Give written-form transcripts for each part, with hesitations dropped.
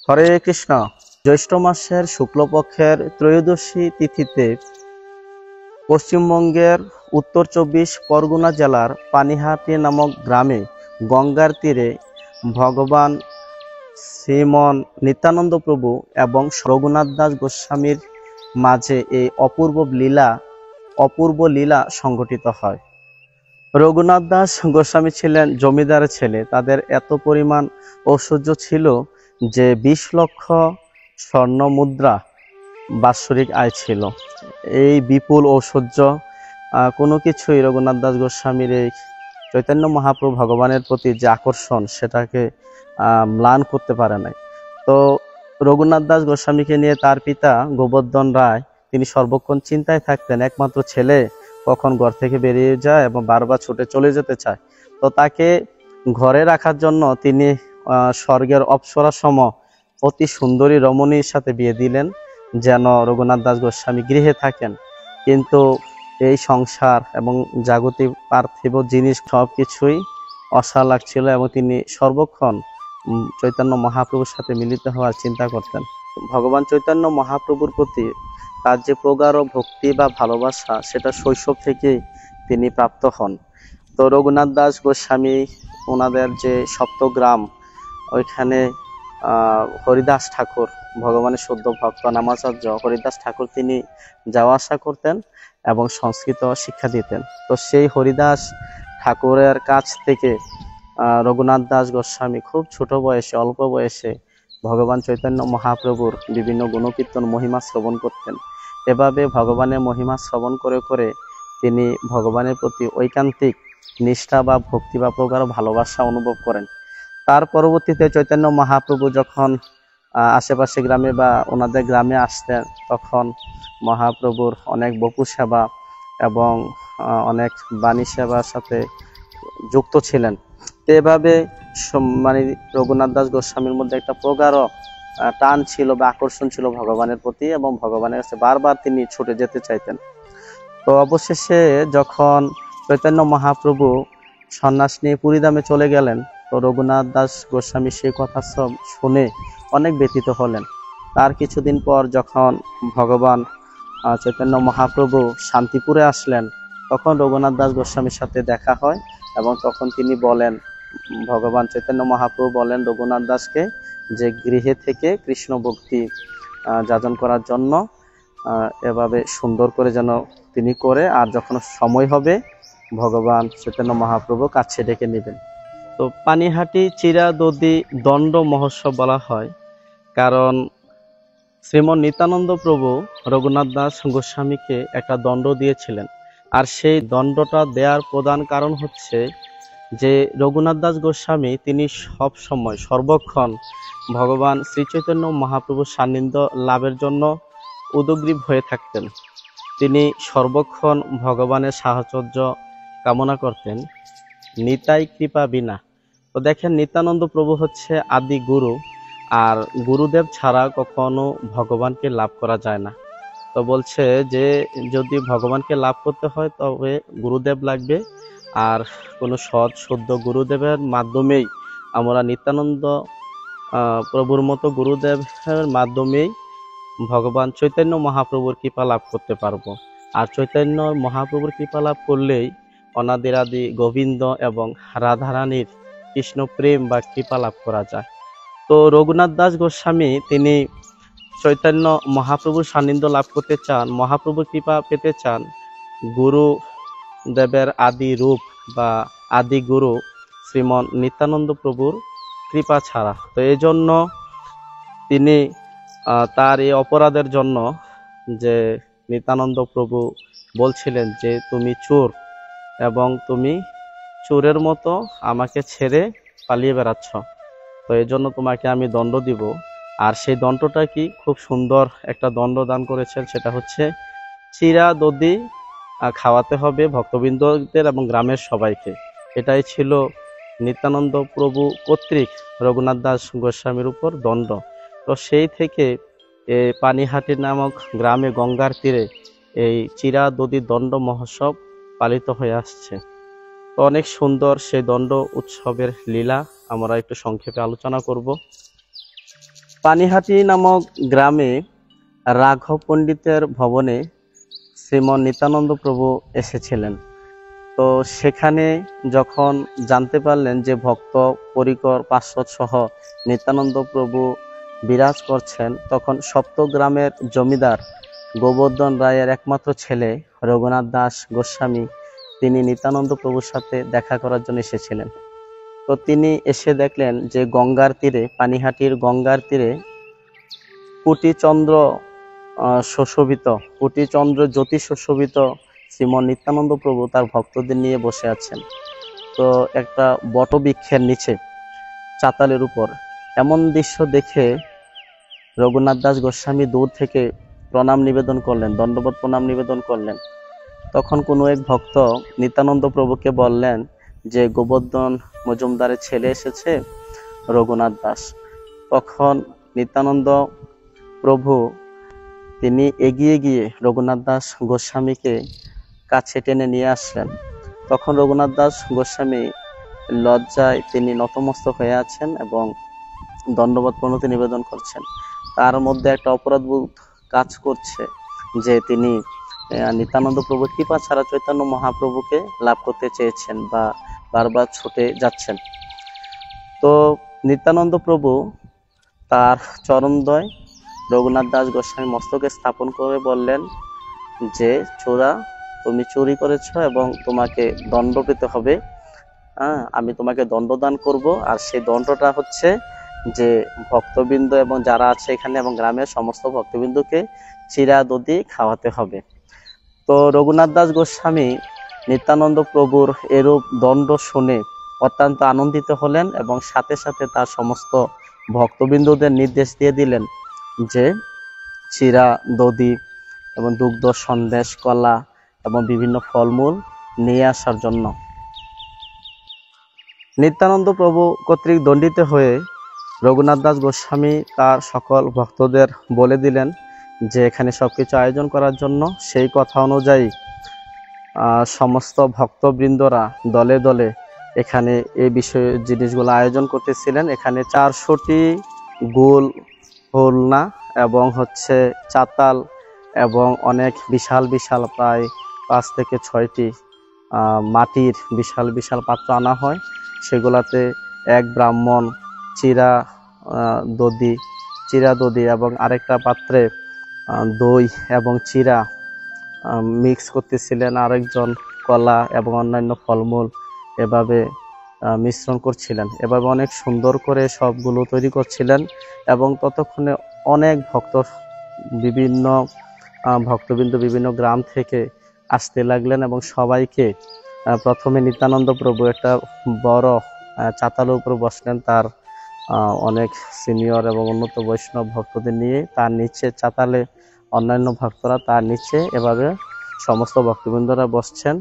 হরে কৃষ্ণ। জ্যৈষ্ঠ মাসের শুক্লপক্ষের ত্রয়োদশী তিথিতে পশ্চিমবঙ্গের উত্তর ২৪ পরগনা জেলার পানিহাটি নামক গ্রামে গঙ্গার তীরে ভগবান শ্রীমন নিত্যানন্দ প্রভু এবং রঘুনাথ দাস গোস্বামীর মাঝে এই অপূর্ব লীলা সংঘটিত হয়। রঘুনাথ দাস গোস্বামী ছিলেন জমিদারের ছেলে। তাদের এত পরিমাণ ঐশ্বর্য ছিল যে ২০ লক্ষ স্বর্ণ মুদ্রা বাৎসরিক আয় ছিল। এই বিপুল ঐশ্বর্য কোনো কিছুই রঘুনাথ দাস গোস্বামীর এই চৈতন্য মহাপ্রভু ভগবানের প্রতি যে আকর্ষণ সেটাকে ম্লান করতে পারে নাই। তো রঘুনাথ দাস গোস্বামীকে নিয়ে তার পিতা গোবর্ধন রায় তিনি সর্বক্ষণ চিন্তায় থাকতেন, একমাত্র ছেলে কখন ঘর থেকে বেরিয়ে যায় এবং বারবার ছুটে চলে যেতে চায়। তো তাকে ঘরে রাখার জন্য তিনি স্বর্গের অপ্সরা সম অতি সুন্দরী রমণীর সাথে বিয়ে দিলেন, যেন রঘুনাথ দাস গোস্বামী গৃহে থাকেন। কিন্তু এই সংসার এবং জাগতিক পার্থিব জিনিস সবকিছুই অসাড় লাগছিল এবং তিনি সর্বক্ষণ চৈতন্য মহাপ্রভুর সাথে মিলিত হওয়ার চিন্তা করতেন। ভগবান চৈতন্য মহাপ্রভুর প্রতি তার যে প্রগাঢ় ভক্তি বা ভালোবাসা সেটা শৈশব থেকেই তিনি প্রাপ্ত হন। তো রঘুনাথ দাস গোস্বামী ওনাদের যে সপ্তগ্রাম, ওইখানে হরিদাস ঠাকুর, ভগবানের শুদ্ধ ভক্ত নামাচার্য হরিদাস ঠাকুর তিনি যাওয়া আসা করতেন এবং সংস্কৃত শিক্ষা দিতেন। তো সেই হরিদাস ঠাকুরের কাছ থেকে রঘুনাথ দাস গোস্বামী খুব ছোট বয়সে, অল্প বয়সে ভগবান চৈতন্য মহাপ্রভুর বিভিন্ন গুণকীর্তন মহিমা শ্রবণ করতেন। এভাবে ভগবানের মহিমা শ্রবণ করে করে তিনি ভগবানের প্রতি ঐকান্তিক নিষ্ঠা বা ভক্তি বা প্রগাঢ় ভালোবাসা অনুভব করেন। তার পরবর্তীতে চৈতন্য মহাপ্রভু যখন আশেপাশে গ্রামে বা ওনাদের গ্রামে আসতেন, তখন মহাপ্রভুর অনেক বপু সেবা এবং অনেক বাণী সেবার সাথে যুক্ত ছিলেন। তো এভাবে মানে রঘুনাথ দাস গোস্বামীর মধ্যে একটা প্রগাঢ় টান ছিল বা আকর্ষণ ছিল ভগবানের প্রতি, এবং ভগবানের কাছে বারবার তিনি ছুটে যেতে চাইতেন। তো অবশেষে যখন চৈতন্য মহাপ্রভু সন্ন্যাস নিয়ে পুরীধামে চলে গেলেন, তো রঘুনাথ দাস গোস্বামী সেই কথা সব শুনে অনেক ব্যথিত হলেন। তার কিছুদিন পর যখন ভগবান চৈতন্য মহাপ্রভু শান্তিপুরে আসলেন, তখন রঘুনাথ দাস গোস্বামীর সাথে দেখা হয় এবং তখন তিনি বলেন, ভগবান চৈতন্য মহাপ্রভু বলেন রঘুনাথ দাসকে যে গৃহে থেকে কৃষ্ণ ভক্তি যাজন করার জন্য এভাবে সুন্দর করে যেন তিনি করে, আর যখন সময় হবে ভগবান চৈতন্য মহাপ্রভু কাছে ডেকে নেবেন। তো পানিহাটি চিরাদদি দণ্ড মহোৎসব বলা হয়, কারণ শ্রীমন নিত্যানন্দ প্রভু রঘুনাথ দাস গোস্বামীকে একটা দণ্ড দিয়েছিলেন। আর সেই দণ্ডটা দেওয়ার প্রধান কারণ হচ্ছে যে রঘুনাথ দাস গোস্বামী তিনি সব সময় সর্বক্ষণ ভগবান শ্রী চৈতন্য মহাপ্রভুর সান্নিধ্য লাভের জন্য উদগ্রীব হয়ে থাকতেন। তিনি সর্বক্ষণ ভগবানের সাহচর্য কামনা করতেন, নিতাই কৃপা বিনা। তো দেখেন, নিত্যানন্দ প্রভু হচ্ছে আদি গুরু, আর গুরুদেব ছাড়া কখনো ভগবানকে লাভ করা যায় না। তো বলছে যে যদি ভগবানকে লাভ করতে হয় তবে গুরুদেব লাগবে, আর কোনো সৎ শুদ্ধ গুরুদেবের মাধ্যমেই আমরা নিত্যানন্দ প্রভুর মতো গুরুদেবের মাধ্যমেই ভগবান চৈতন্য মহাপ্রভুর কৃপা লাভ করতে পারবো। আর চৈতন্য মহাপ্রভুর কৃপা লাভ করলেই অনাদিরাদি গোবিন্দ এবং রাধারানীর কৃষ্ণ প্রেম বা কৃপা লাভ করা যায়। তো রঘুনাথ দাস গোস্বামী তিনি চৈতন্য মহাপ্রভুর সান্নিধ্য লাভ করতে চান, মহাপ্রভুর কৃপা পেতে চান গুরু দেবের আদি রূপ বা আদি গুরু শ্রীমন নিত্যানন্দ প্রভুর কৃপা ছাড়া। তো এই জন্য তিনি তার এই অপরাধের জন্য, যে নিত্যানন্দ প্রভু বলছিলেন যে তুমি চোর এবং তুমি চোরের মতো আমাকে ছেড়ে পালিয়ে বেড়াচ্ছ, তো এই জন্য তোমাকে আমি দণ্ড দিব। আর সেই দণ্ডটা কি, খুব সুন্দর একটা দণ্ড দান করেছেন, সেটা হচ্ছে চিরাদদি খাওয়াতে হবে ভক্তবৃন্দদের এবং গ্রামের সবাইকে। এটাই ছিল নিত্যানন্দ প্রভু কর্তৃক রঘুনাথ দাস গোস্বামীর উপর দণ্ড। তো সেই থেকে এই পানিহাটি নামক গ্রামে গঙ্গার তীরে এই চিরাদদি দণ্ড মহোৎসব পালিত হয়ে আসছে। তো অনেক সুন্দর সেই দণ্ড উৎসবের লীলা আমরা একটু সংক্ষেপে আলোচনা করব। পানিহাটি নামক গ্রামে রাঘব পণ্ডিতের ভবনে শ্রীমন নিত্যানন্দ প্রভু এসেছিলেন। তো সেখানে যখন জানতে পারলেন যে ভক্ত পরিকর পার্শ্বদ সহ নিত্যানন্দ প্রভু বিরাজ করছেন, তখন সপ্তগ্রামের জমিদার গোবর্ধন রায়ের একমাত্র ছেলে রঘুনাথ দাস গোস্বামী তিনি নিত্যানন্দ প্রভুর সাথে দেখা করার জন্য এসেছিলেন। তো তিনি এসে দেখলেন যে গঙ্গার তীরে, পানিহাটির গঙ্গার তীরে কোটিচন্দ্র সুশোভিত, কোটিচন্দ্র জ্যোতি সুশোভিত শ্রীমন নিত্যানন্দ প্রভু তার ভক্তদের নিয়ে বসে আছেন। তো একটা বটবৃক্ষের নিচে চাতালের উপর। এমন দৃশ্য দেখে রঘুনাথ দাস গোস্বামী দূর থেকে প্রণাম নিবেদন করলেন, দণ্ডবত প্রণাম নিবেদন করলেন। তখন কোনো এক ভক্ত নিত্যানন্দ প্রভুকে বললেন যে গোবর্ধন মজুমদারের ছেলে এসেছে, রঘুনাথ দাস। তখন নিত্যানন্দ প্রভু তিনি এগিয়ে গিয়ে রঘুনাথ দাস গোস্বামীকে কাছে টেনে নিয়ে আসলেন। তখন রঘুনাথ দাস গোস্বামী লজ্জায় তিনি নতমস্তক হয়ে আছেন এবং দণ্ডবত প্রণতি নিবেদন করছেন। তার মধ্যে একটা অপরাধবোধ কাজ করছে যে তিনি নিত্যানন্দ প্রভুর কৃপা ছাড়া চৈতন্য মহাপ্রভুকে লাভ করতে চেয়েছেন বা বারবার ছুটে যাচ্ছেন। তো নিত্যানন্দ প্রভু তার চরণদ্বয় রঘুনাথ দাস গোস্বামী মস্তকে স্থাপন করে বললেন যে চোরা, তুমি চুরি করেছ এবং তোমাকে দণ্ড পেতে হবে। আমি তোমাকে দণ্ডদান করব, আর সেই দণ্ডটা হচ্ছে যে ভক্তবৃন্দ এবং যারা আছে এখানে এবং গ্রামের সমস্ত ভক্তবৃন্দকে চিরা দধি খাওয়াতে হবে। তো রঘুনাথ দাস গোস্বামী নিত্যানন্দ প্রভুর এরূপ দণ্ড শুনে অত্যন্ত আনন্দিত হলেন এবং সাথে সাথে তার সমস্ত ভক্তবৃন্দদের নির্দেশ দিয়ে দিলেন যে চিরা দধি এবং দুগ্ধ, সন্দেশ, কলা এবং বিভিন্ন ফলমূল নিয়ে আসার জন্য। নিত্যানন্দ প্রভু কর্তৃক দণ্ডিত হয়ে রঘুনাথ দাস গোস্বামী তার সকল ভক্তদের বলে দিলেন যে এখানে সবকিছু আয়োজন করার জন্য। সেই কথা অনুযায়ী সমস্ত ভক্তবৃন্দরা দলে দলে এখানে এই বিষয়ে জিনিসগুলো আয়োজন করতেছিলেন। এখানে 400টি গোল হোলনা এবং চাতাল এবং অনেক বিশাল বিশাল প্রায় 5 থেকে 6টি মাটির বিশাল বিশাল পাত্র আনা হয়। সেগুলাতে এক ব্রাহ্মণ চিরা দধি এবং আরেকটা পাত্রে দই এবং চিরা মিক্স করতেছিলেন, আরেকজন কলা এবং অন্যান্য ফলমূল এভাবে মিশ্রণ করছিলেন। এভাবে অনেক সুন্দর করে সবগুলো তৈরি করছিলেন এবং ততক্ষণে অনেক ভক্তবৃন্দ বিভিন্ন গ্রাম থেকে আসতে লাগলেন এবং সবাইকে প্রথমে নিত্যানন্দ প্রভু একটা বড় চাতালের উপর বসলেন তার অনেক সিনিয়র এবং উন্নত বৈষ্ণব ভক্তদের নিয়ে। তার নিচে চাতালে অন্যান্য ভক্তরা, তার নিচে এভাবে সমস্ত ভক্তবৃন্দরা বসছেন।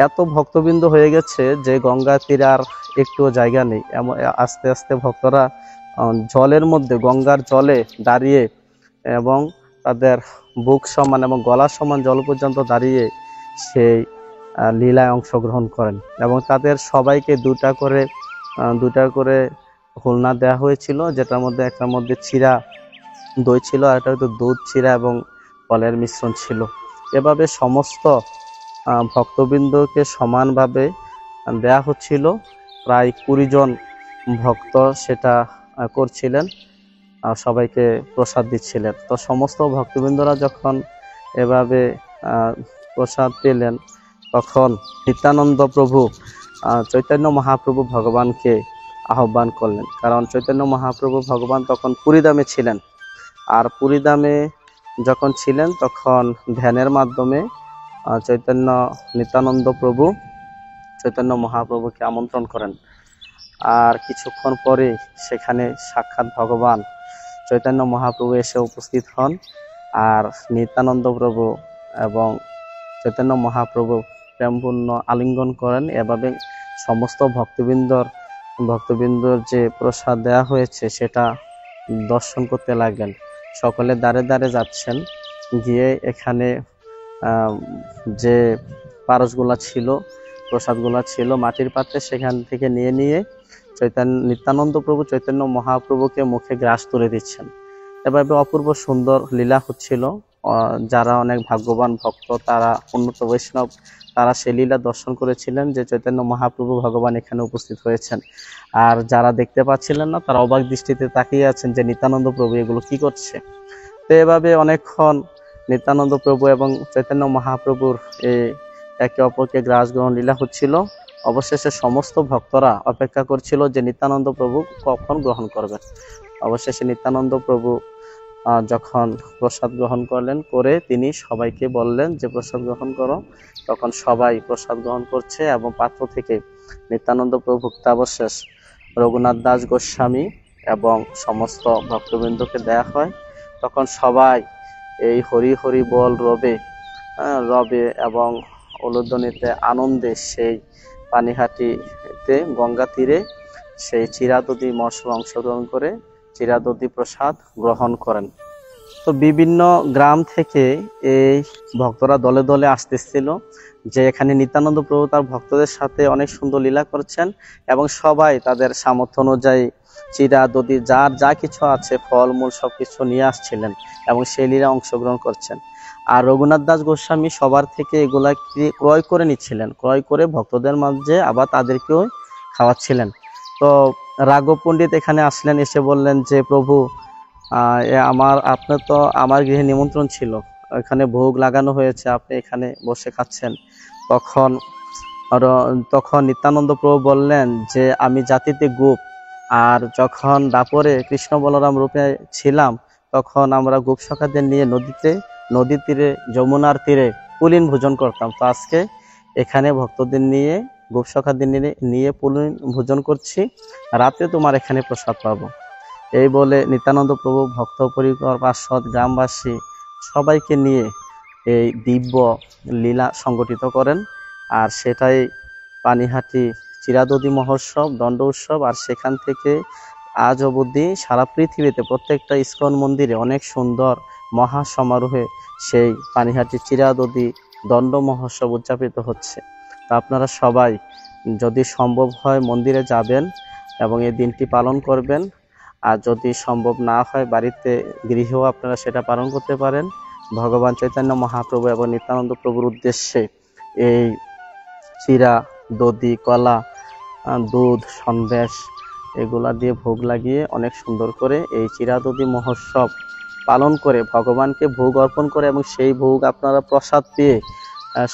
এত ভক্তবৃন্দ হয়ে গেছে যে গঙ্গা তীরে আর একটু জায়গা নেই। আস্তে আস্তে ভক্তরা জলের মধ্যে, গঙ্গার জলে দাঁড়িয়ে এবং তাদের বুক সমান এবং গলা সমান জল পর্যন্ত দাঁড়িয়ে সেই লীলায় অংশগ্রহণ করেন এবং তাদের সবাইকে দুটা করে হোলনা দেওয়া হয়েছিল, যেটার মধ্যে একটার মধ্যে চিরা দই ছিল আর একটা হয়তো দুধ, চিরা এবং ফলের মিশ্রণ ছিল। এভাবে সমস্ত ভক্তবৃন্দকে সমানভাবে দেয়া হচ্ছিল। প্রায় 20 জন ভক্ত সেটা করছিলেন, সবাইকে প্রসাদ দিচ্ছিলেন। তো সমস্ত ভক্তবৃন্দরা যখন এভাবে প্রসাদ পেলেন তখন নিত্যানন্দ প্রভু চৈতন্য মহাপ্রভু ভগবানকে আহ্বান করলেন, কারণ চৈতন্য মহাপ্রভু ভগবান তখন পুরীধামে ছিলেন। আর পুরীধামে যখন ছিলেন তখন ধ্যানের মাধ্যমে নিত্যানন্দ প্রভু চৈতন্য মহাপ্রভুকে আমন্ত্রণ করেন। আর কিছুক্ষণ পরে সেখানে সাক্ষাৎ ভগবান চৈতন্য মহাপ্রভু এসে উপস্থিত হন আর নিত্যানন্দ প্রভু এবং চৈতন্য মহাপ্রভু প্রেমপূর্ণ আলিঙ্গন করেন। এভাবে সমস্ত ভক্তবৃন্দর যে প্রসাদ দেওয়া হয়েছে সেটা দর্শন করতে লাগলেন। সকলে দাঁড়ে দাঁড়ে যাচ্ছেন, গিয়ে এখানে যে পারসগুলা ছিল, প্রসাদগুলা ছিল মাটির পাত্রে, সেখান থেকে নিয়ে নিয়ে নিত্যানন্দ প্রভু চৈতন্য মহাপ্রভুকে মুখে গ্রাস তুলে দিচ্ছেন এভাবে অপূর্ব সুন্দর লীলা হচ্ছিল। যারা অনেক ভাগ্যবান ভক্ত, তারা উন্নত বৈষ্ণব, তারা সেই লীলা দর্শন করেছিলেন যে চৈতন্য মহাপ্রভু ভগবান এখানে উপস্থিত হয়েছেন। আর যারা দেখতে পাচ্ছিলেন না, তারা অবাক দৃষ্টিতে তাকিয়ে আছেন যে নিত্যানন্দ প্রভু এগুলো কি করছে। তো এভাবে অনেকক্ষণ নিত্যানন্দ প্রভু এবং চৈতন্য মহাপ্রভুর এই একে অপরকে গ্রাস গ্রহণ লীলা হচ্ছিল। অবশেষে সমস্ত ভক্তরা অপেক্ষা করছিল যে নিত্যানন্দ প্রভু কখন গ্রহণ করবেন। অবশেষে নিত্যানন্দ প্রভু যখন প্রসাদ গ্রহণ করলেন, করে তিনি সবাইকে বললেন যে প্রসাদ গ্রহণ করো। তখন সবাই প্রসাদ গ্রহণ করছে এবং পাত্র থেকে নিত্যানন্দ প্রভু ভুক্তাবশেষ রঘুনাথ দাস গোস্বামী এবং সমস্ত ভক্তবৃন্দকে দেয়া হয়। তখন সবাই এই হরি হরি বল রবে এবং উলুধ্বনিতে আনন্দে সেই পানিহাটিতে গঙ্গা তীরে সেই চিরাদধি মহোৎসবে অংশগ্রহণ করে চিরাদধি প্রসাদ গ্রহণ করেন। তো বিভিন্ন গ্রাম থেকে এই ভক্তরা দলে দলে আসতেছিল যে এখানে নিত্যানন্দ প্রভু তার ভক্তদের সাথে অনেক সুন্দর লীলা করছেন এবং সবাই তাদের সামর্থ্য অনুযায়ী চিরা দধি যার যা কিছু আছে ফলমূল সবকিছু নিয়ে আসছিলেন এবং সেই লীলা অংশগ্রহণ করছেন। আর রঘুনাথ দাস গোস্বামী সবার থেকে এগুলা ক্রয় করে নিচ্ছিলেন, ক্রয় করে ভক্তদের মাঝে আবার তাদেরকেও খাওয়াচ্ছিলেন। তো রাঘব পণ্ডিত এখানে আসলেন, এসে বললেন যে প্রভু আপনার তো আমার গৃহে নিমন্ত্রণ ছিল, এখানে ভোগ লাগানো হয়েছে, আপনি এখানে বসে খাচ্ছেন। তখন নিত্যানন্দ প্রভু বললেন যে আমি জাতিতে গোপ, আর যখন দাপরে কৃষ্ণ বলরাম রূপে ছিলাম তখন আমরা গোপ সখাদের নিয়ে নদীর তীরে যমুনার তীরে পুলিন ভোজন করতাম। তো আজকে এখানে ভক্তদের নিয়ে গোপ সখাদের নিয়ে পুলিন ভোজন করছি, রাতে তোমার এখানে প্রসাদ পাবো। এই বলে নিত্যানন্দ প্রভু ভক্ত পরিকর পার্ষদ গ্রামবাসী সবাইকে নিয়ে এই দিব্য লীলা সংগঠিত করেন। আর সেটাই পানিহাটি চিরাদধি মহোৎসব, দণ্ড উৎসব। আর সেখান থেকে আজ অবধি সারা পৃথিবীতে প্রত্যেকটা ইস্কন মন্দিরে অনেক সুন্দর মহা সমারোহে সেই পানিহাটি চিরাদধি দণ্ড মহোৎসব উদযাপিত হচ্ছে। তা আপনারা সবাই যদি সম্ভব হয় মন্দিরে যাবেন এবং এই দিনটি পালন করবেন। আর যদি সম্ভব না হয় বাড়িতে গৃহেও আপনারা সেটা পালন করতে পারেন। ভগবান চৈতন্য মহাপ্রভু এবং নিত্যানন্দ প্রভুর উদ্দেশ্যে এই চিরা দধি কলা দুধ সন্দেশ এগুলা দিয়ে ভোগ লাগিয়ে অনেক সুন্দর করে এই চিরাদধি মহোৎসব পালন করে ভগবানকে ভোগ অর্পণ করে এবং সেই ভোগ আপনারা প্রসাদ পেয়ে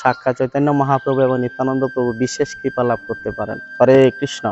সাক্ষাৎ চৈতন্য মহাপ্রভু এবং নিত্যানন্দ প্রভু বিশেষ কৃপা লাভ করতে পারেন। হরে কৃষ্ণ।